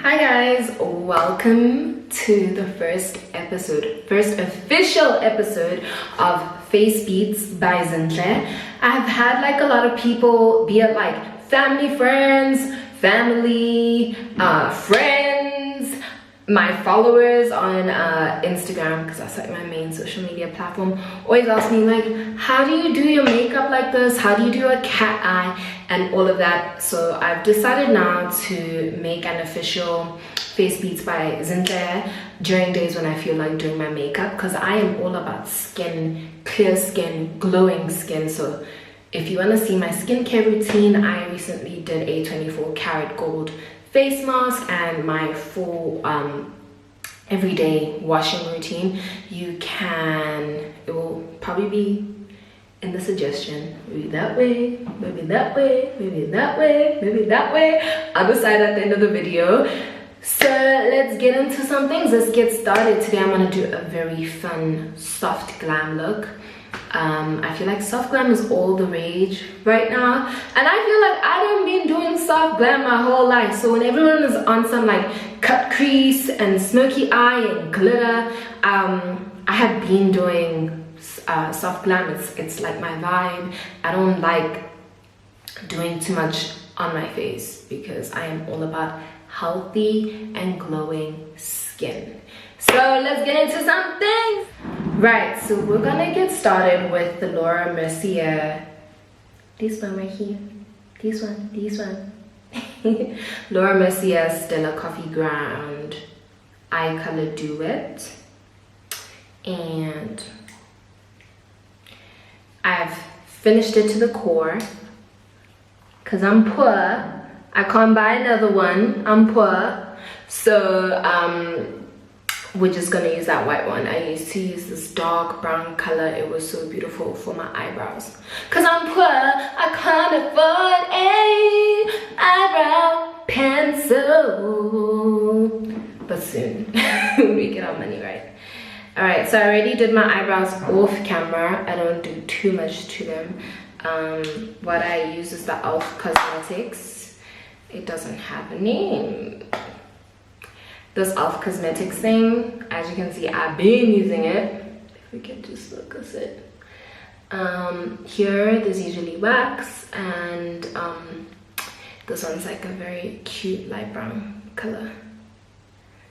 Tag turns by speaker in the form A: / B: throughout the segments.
A: Hi guys, welcome to the first official episode of Face Beats by Zintle. I've had like a lot of people, be it like family, friends, my followers on Instagram, because that's like my main social media platform, always ask me like, how do you do your makeup like this? How do you do a cat eye and all of that? So I've decided now to make an official Face Beats by Zintle during days when I feel like doing my makeup, because I am all about skin, clear skin, glowing skin. So if you want to see my skincare routine, I recently did a 24 karat gold face mask and my full everyday washing routine. It will probably be in the suggestion, maybe that way, maybe that way, maybe that way, maybe that way. I'll decide at the end of the video. So let's get into some things. Let's get started. Today I'm gonna do a very fun soft glam look. I feel like soft glam is all the rage right now, and I feel like I haven't been doing soft glam my whole life. So when everyone is on some like cut crease and smoky eye and glitter, I have been doing soft glam. It's like my vibe. I don't like doing too much on my face because I am all about healthy and glowing skin. So let's get into some things. Right, so we're gonna get started with the Laura Mercier. This one right here. This one. Laura Mercier Stella Coffee Ground Eye Color Duet. And I've finished it to the core because I'm poor. I can't buy another one. I'm poor. So we're just gonna use that white one. I used to use this dark brown color. It was so beautiful for my eyebrows. Cause I'm poor, I can't afford a eyebrow pencil. But soon, we get our money right. Alright, so I already did my eyebrows off camera. I don't do too much to them. What I use is the e.l.f. Cosmetics. It doesn't have a name. This e.l.f. Cosmetics thing, as you can see, I've been using it. If we can just focus it. Here, there's usually wax, and this one's like a very cute light brown color.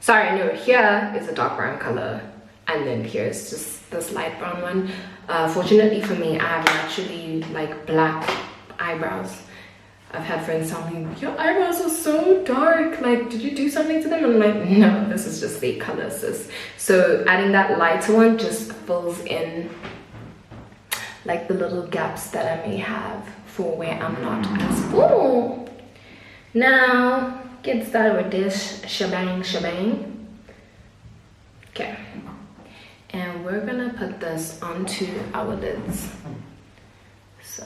A: Sorry, no, here is a dark brown color, and then here's just this light brown one. Fortunately for me, I have actually like black eyebrows. I've had friends tell me, your eyebrows are so dark, like did you do something to them? And I'm like, no, this is just fake color, sis. So adding that lighter one just fills in like the little gaps that I may have for where I'm not as full. Now get started with this shebang. Okay, and we're gonna put this onto our lids. So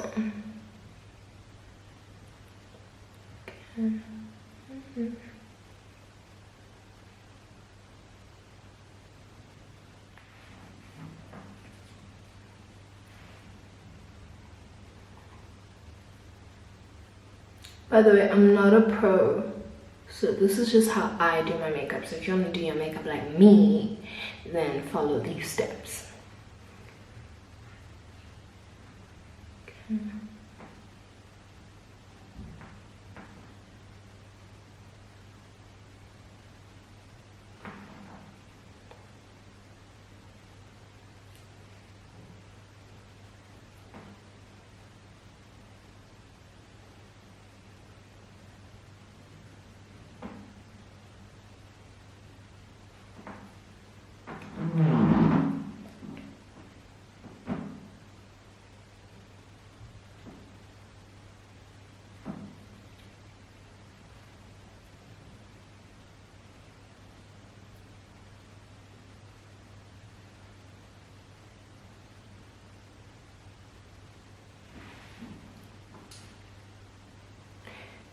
A: by the way, I'm not a pro, so this is just how I do my makeup. So if you want to do your makeup like me, then follow these steps. Okay.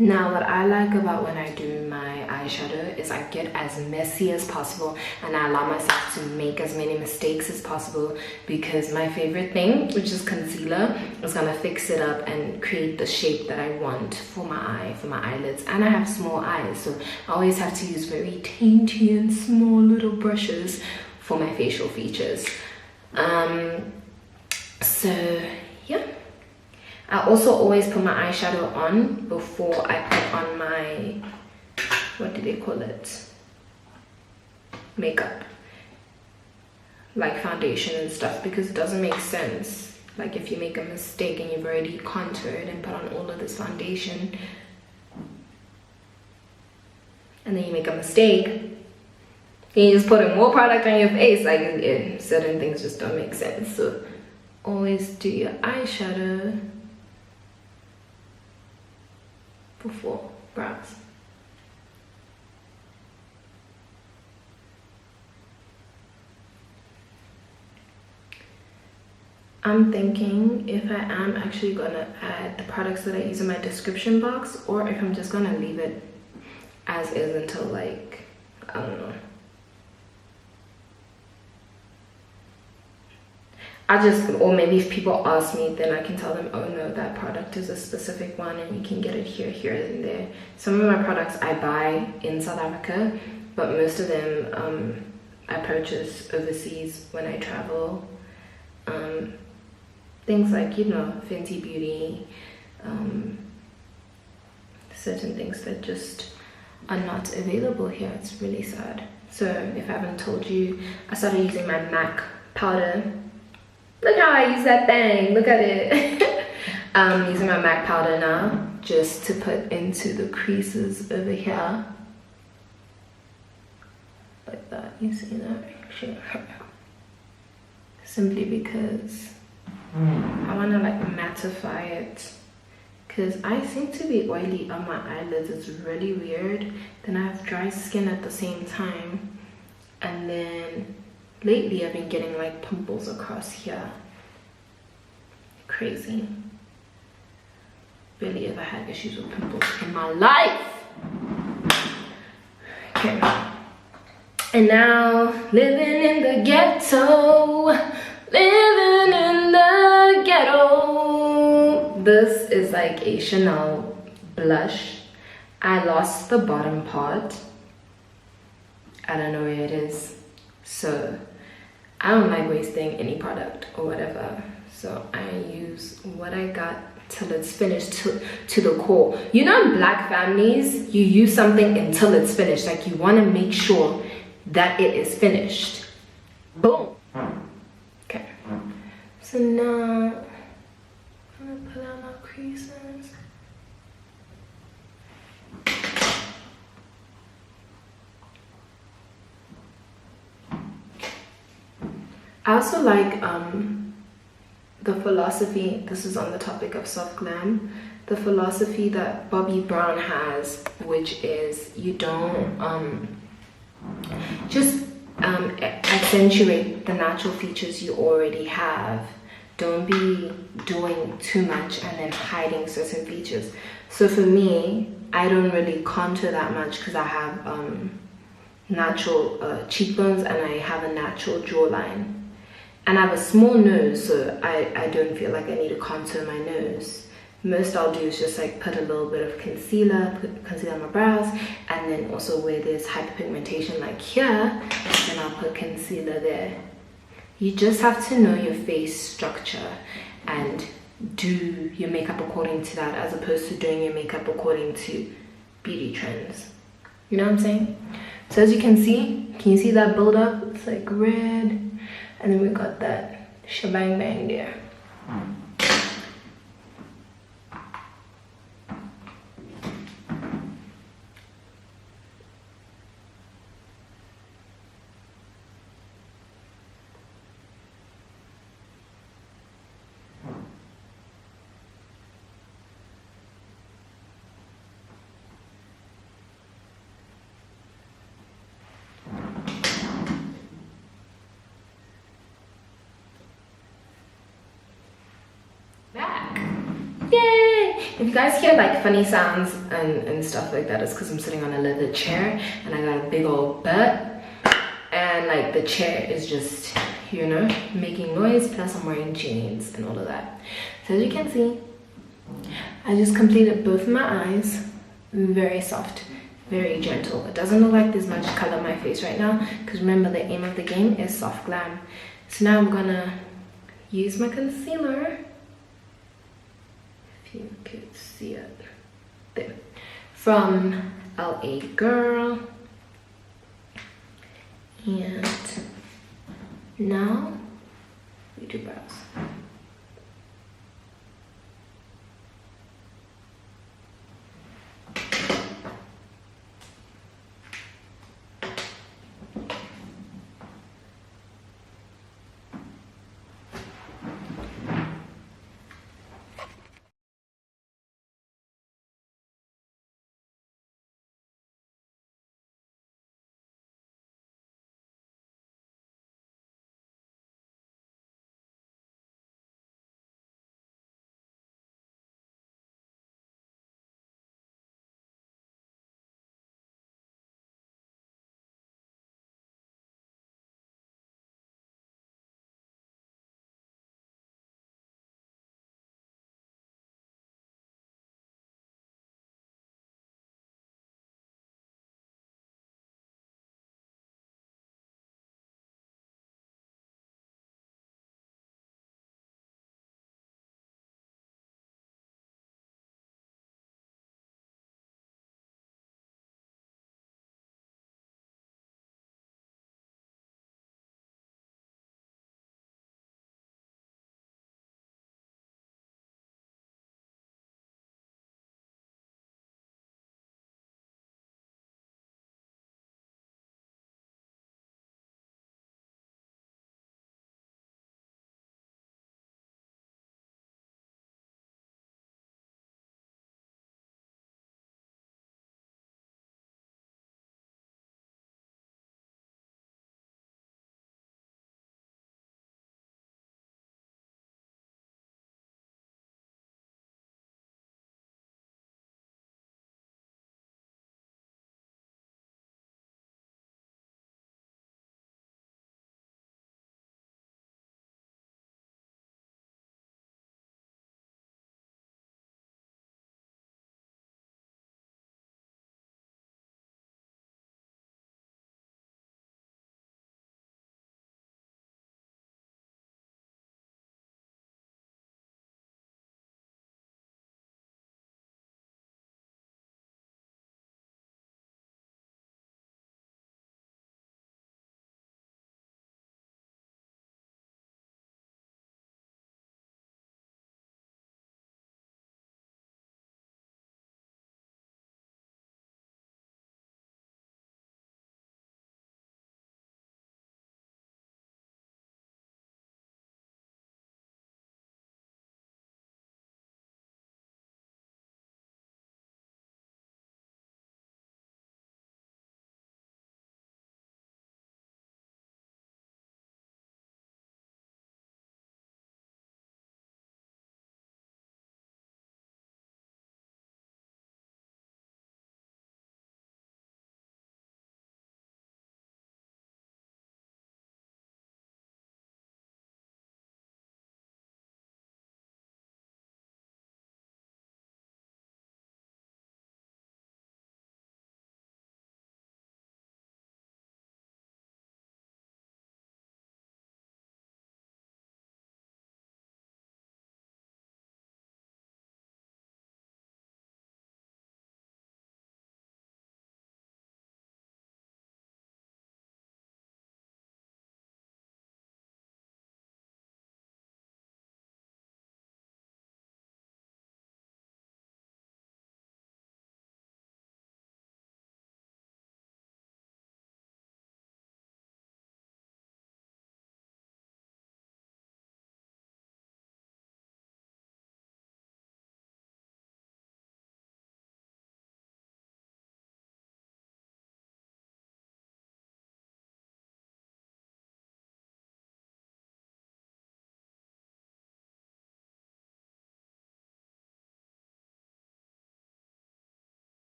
A: Now, what I like about when I do my eyeshadow is I get as messy as possible and I allow myself to make as many mistakes as possible, because my favorite thing, which is concealer, is gonna fix it up and create the shape that I want for my eye, for my eyelids. And I have small eyes, so I always have to use very dainty and small little brushes for my facial features. So yeah, I also always put my eyeshadow on before I put on my, what do they call it, makeup, like foundation and stuff, because it doesn't make sense. Like if you make a mistake and you've already contoured and put on all of this foundation, and then you make a mistake, and you just put in more product on your face, like certain things just don't make sense. So always do your eyeshadow before brows. I'm thinking if I am actually gonna add the products that I use in my description box, or if I'm just gonna leave it as is until, like, I don't know. Or maybe if people ask me, then I can tell them, oh no, that product is a specific one and you can get it here, here, and there. Some of my products I buy in South Africa, but most of them I purchase overseas when I travel. Things like, you know, Fenty Beauty, certain things that just are not available here. It's really sad. So if I haven't told you, I started using my MAC powder. Look how I use that thing, look at it. I'm using my MAC powder now, just to put into the creases over here. Like that, you see that? Simply because I want to like mattify it. Because I seem to be oily on my eyelids, it's really weird. Then I have dry skin at the same time. And then lately I've been getting like pimples across here. Crazy. Barely ever had issues with pimples in my life. Okay. And now, living in the ghetto. Living in the ghetto. This is like a Chanel blush. I lost the bottom part. I don't know where it is. So I don't like wasting any product or whatever, so I use what I got till it's finished, to the core. You know, in Black families, you use something until it's finished. Like you want to make sure that it is finished. Boom. Okay, so now I'm gonna put out my creases. I also like the philosophy, this is on the topic of self-glam, the philosophy that Bobbi Brown has, which is you don't just accentuate the natural features you already have. Don't be doing too much and then hiding certain features. So for me, I don't really contour that much because I have natural cheekbones and I have a natural jawline. And I have a small nose, so I don't feel like I need to contour my nose. Most I'll do is just like put a little bit of concealer, put concealer on my brows, and then also where there's hyperpigmentation like here, then I'll put concealer there. You just have to know your face structure and do your makeup according to that, as opposed to doing your makeup according to beauty trends. You know what I'm saying? So as you can you see that build up? It's like red. And then we got that shebang bang there. If you guys hear like funny sounds and stuff like that, it's because I'm sitting on a leather chair and I got a big old butt, and like the chair is just, you know, making noise, plus I'm wearing jeans and all of that. So as you can see, I just completed both of my eyes. Very soft, very gentle. It doesn't look like there's much color on my face right now, because remember, the aim of the game is soft glam. So now I'm gonna use my concealer, if you could see it there, from LA Girl. And now we do brows.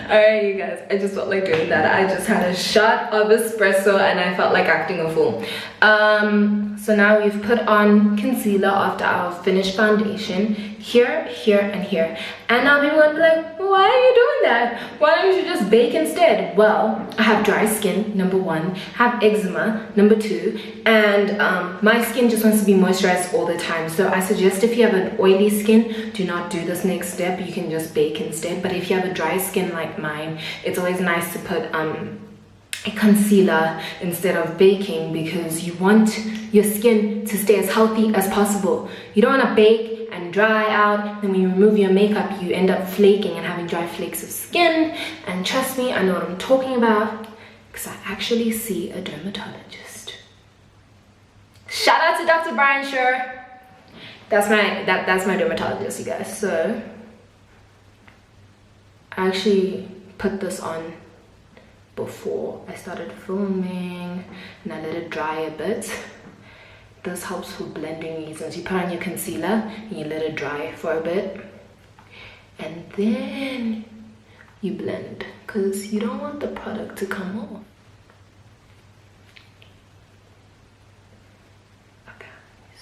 A: Alright, you guys, I just felt like doing that. I just had a shot of espresso and I felt like acting a fool. So now we've put on concealer after our finished foundation here, here, and here. And now people will be like, why are you doing that? Why don't you just bake instead? Well, I have dry skin, number one, have eczema, number two, and my skin just wants to be moisturized all the time. So I suggest if you have an oily skin, do not do this next step. You can just bake instead. But if you have a dry skin like mine, it's always nice to put a concealer instead of baking, because you want your skin to stay as healthy as possible. You don't want to bake and dry out, then when you remove your makeup you end up flaking and having dry flakes of skin. And trust me, I know what I'm talking about, because I actually see a dermatologist. Shout out to Dr. Brian Schur. That's my dermatologist, you guys. So I actually put this on before I started filming and I let it dry a bit. This helps for blending reasons. You put on your concealer and you let it dry for a bit, and then you blend, because you don't want the product to come off. Okay,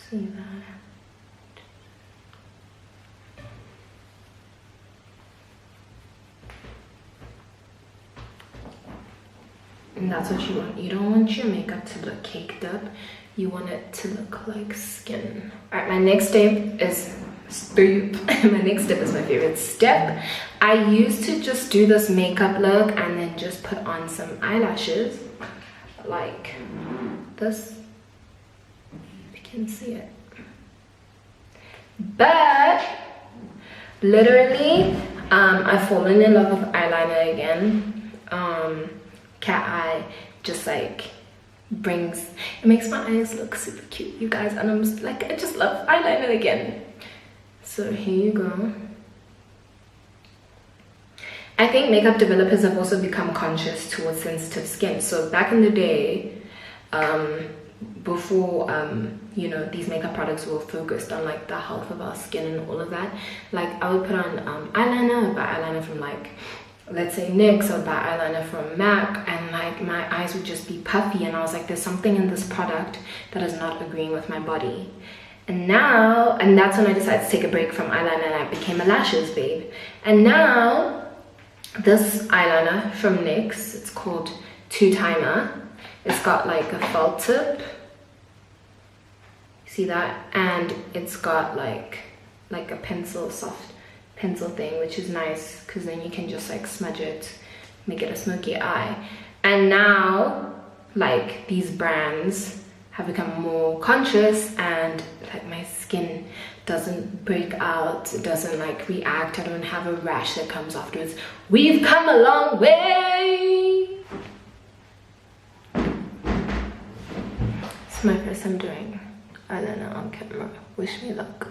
A: see that? And that's what you want. You don't want your makeup to look caked up. You want it to look like skin. All right, my next step is my next step is my favorite step. I used to just do this makeup look and then just put on some eyelashes like this. You can see it. But literally, I've fallen in love with eyeliner again. Cat eye just like it makes my eyes look super cute, you guys, and I'm just like, I just love eyeliner again. So here you go. I think makeup developers have also become conscious towards sensitive skin. So back in the day, before you know, these makeup products were focused on like the health of our skin and all of that, like I would put on eyeliner. I would buy eyeliner from like, let's say NYX, I would buy eyeliner from MAC, and like my eyes would just be puffy, and I was like, there's something in this product that is not agreeing with my body. And that's when I decided to take a break from eyeliner and I became a lashes babe. And now this eyeliner from NYX, it's called Two Timer. It's got like a felt tip, see that? And it's got like a soft pencil thing, which is nice because then you can just like smudge it, make it a smoky eye. And now like these brands have become more conscious, and like my skin doesn't break out, it doesn't like react, I don't have a rash that comes afterwards. We've come a long way. It's my first time doing eyeliner on camera. Wish me luck.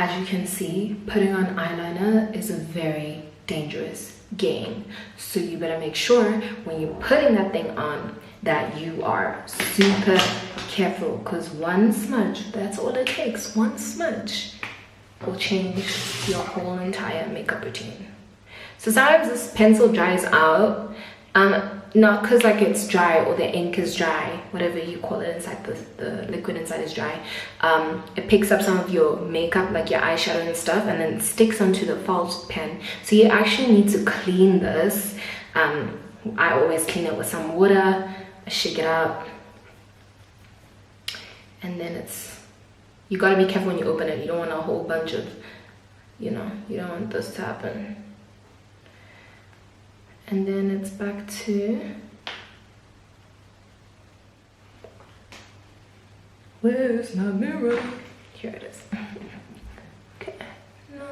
A: as you can see, putting on eyeliner is a very dangerous game. So you better make sure when you're putting that thing on that you are super careful, because one smudge, that's all it takes, one smudge will change your whole entire makeup routine. So sometimes this pencil dries out, not because like it's dry or the ink is dry, whatever you call it inside, the liquid inside is dry. It picks up some of your makeup, like your eyeshadow and stuff, and then sticks onto the false pen. So you actually need to clean this. I always clean it with some water, I shake it up, and then you gotta be careful when you open it. You don't want a whole bunch of, you don't want this to happen. And then it's back to, where's my mirror? Here it is. Okay, no.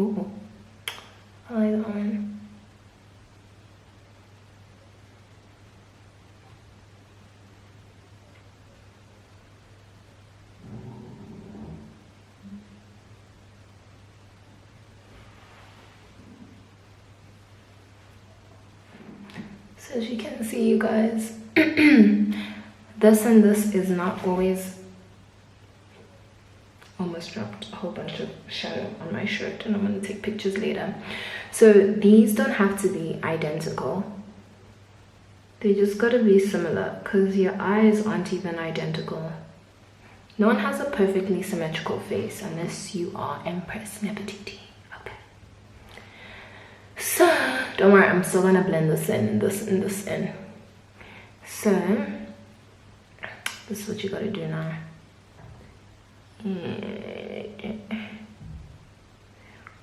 A: Ooh, I like that one. So as you can see, you guys, this and this is not always, almost dropped a whole bunch of shadow on my shirt, and I'm going to take pictures later. So these don't have to be identical. They just got to be similar, because your eyes aren't even identical. No one has a perfectly symmetrical face unless you are Empress Nefertiti. Okay. So don't worry, I'm still gonna blend this in, this in. So this is what you gotta do now.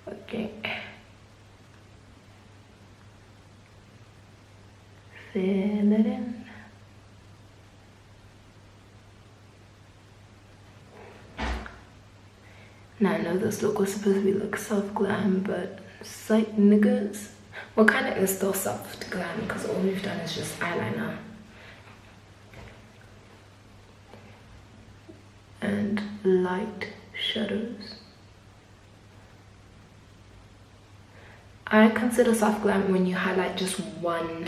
A: Okay. Fill it in. Now I know this look was supposed to be like soft glam, but sight niggas. Well, kind of is still soft glam because all we've done is just eyeliner and light shadows. I consider soft glam when you highlight just one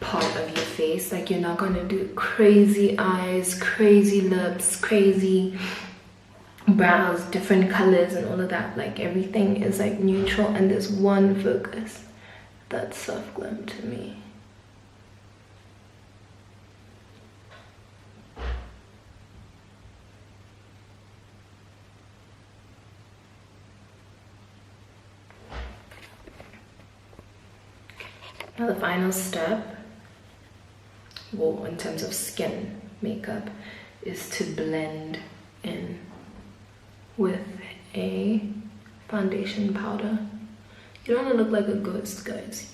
A: part of your face. Like, you're not gonna do crazy eyes, crazy lips, crazy brows, different colors and all of that. Like, everything is like neutral and there's one focus. That's soft glam to me. Now the final step, well, in terms of skin makeup, is to blend in with a foundation powder. You don't want to look like a ghost, guys.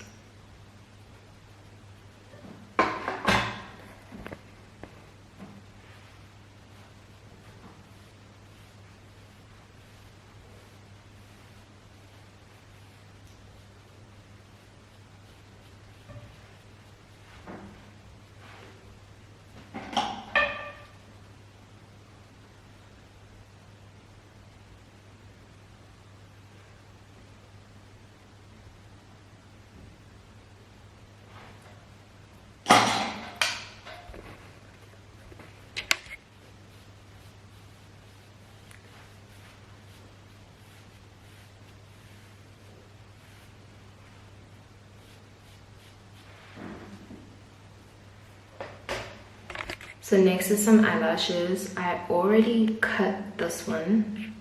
A: So next is some eyelashes. I already cut this one.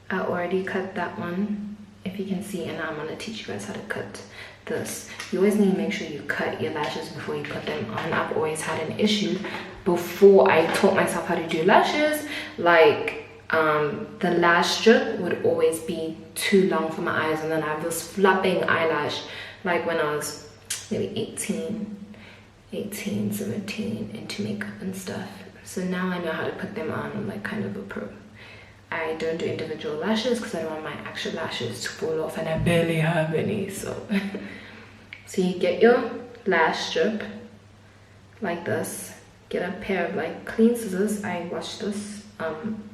A: I already cut that one, if you can see, and now I'm gonna teach you guys how to cut this. You always need to make sure you cut your lashes before you put them on. I've always had an issue before I taught myself how to do lashes. Like, the lash strip would always be too long for my eyes, and then I have this flapping eyelash, like when I was maybe 18, 17 into makeup and stuff. So now I know how to put them on. I'm like kind of a pro. I don't do individual lashes because I don't want my actual lashes to fall off, and I barely have any. So so you get your lash strip like this, get a pair of like clean scissors. I watched this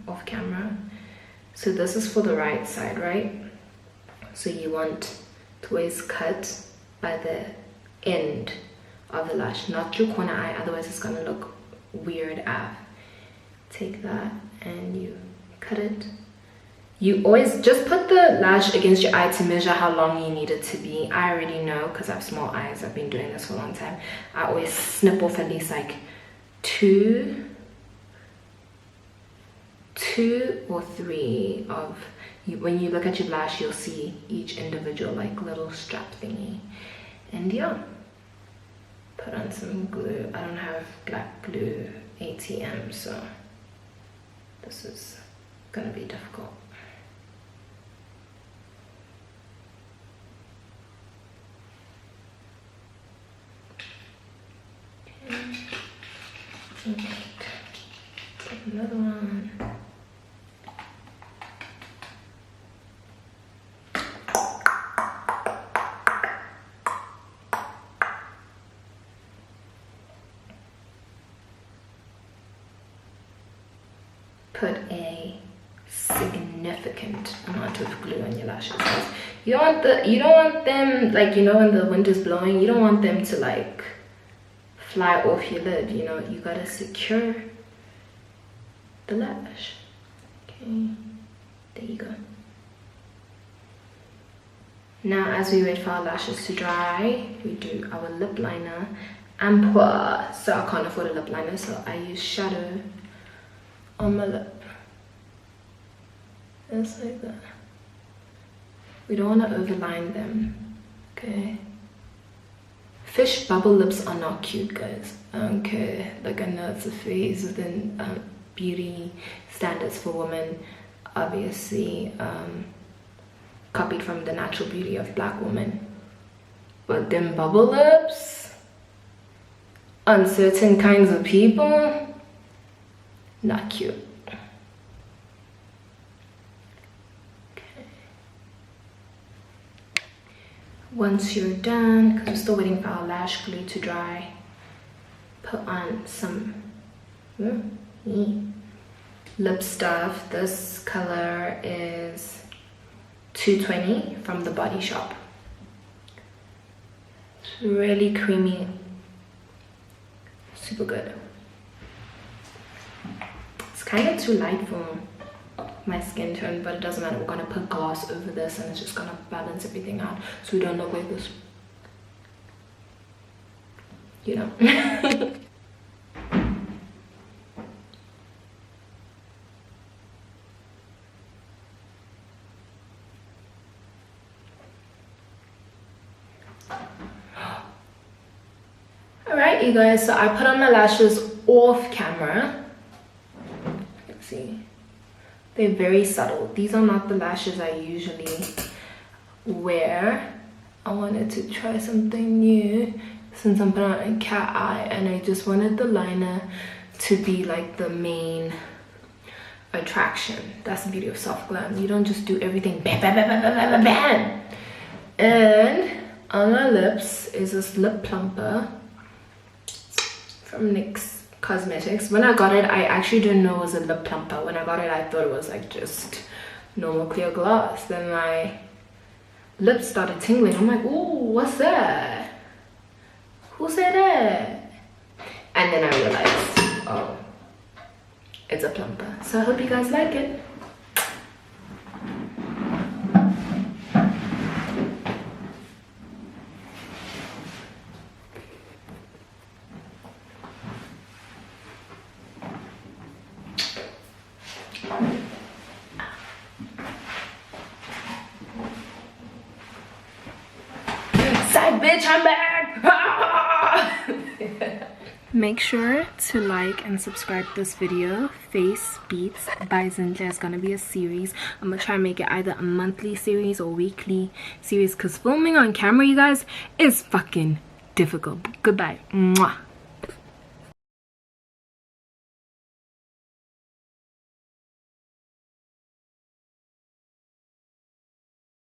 A: off camera. So this is for the right side, right? So you want to always cut by the end of the lash, not your corner eye, otherwise it's gonna look weird. Take that and you cut it. You always just put the lash against your eye to measure how long you need it to be. I already know because I have small eyes. I've been doing this for a long time. I always snip off at least like two or three of you. When you look at your lash, you'll see each individual like little strap thingy. And yeah, put on some glue. I don't have black glue ATM, so this is gonna be difficult. Okay. Put another one. Put a significant amount of glue on your lashes. You don't want them like, you know, when the wind is blowing, you don't want them to like fly off your lid. You know, you gotta secure the lash. Okay, there you go. Now as we wait for our lashes to dry, we do our lip liner and pour. So I can't afford a lip liner, so I use shadow on my lip. Just like that. We don't want to overline them. Okay. Fish bubble lips are not cute, guys. I don't care. Like, I know it's a phase within beauty standards for women, obviously copied from the natural beauty of black women. But them bubble lips on certain kinds of people, not cute. Okay. Once you're done, because we're still waiting for our lash glue to dry, put on some lip stuff. This color is 220 from the Body Shop. It's really creamy, super good. It's kind of too light for my skin tone, but it doesn't matter. We're gonna put gloss over this and it's just gonna balance everything out so we don't look like this, you know. Alright, you guys, so I put on my lashes off camera. Let's see. They're very subtle. These are not the lashes I usually wear. I wanted to try something new since I'm putting on a cat eye, and I just wanted the liner to be like the main attraction. That's the beauty of soft glam. You don't just do everything bam, bam, bam, bam, bam, bam, bam. And on my lips is this lip plumper from NYX Cosmetics. When I got it, I actually didn't know it was a lip plumper. When I got it, I thought it was like just normal clear gloss. Then my lips started tingling. I'm like, ooh, what's that? Who said that? And then I realized, oh, it's a plumper. So I hope you guys like it. Side bitch, I'm back! Make sure to like and subscribe this video. Face Beats by Zintle is gonna be a series. I'm gonna try and make it either a monthly series or weekly series because filming on camera, you guys, is fucking difficult. Goodbye. Mwah.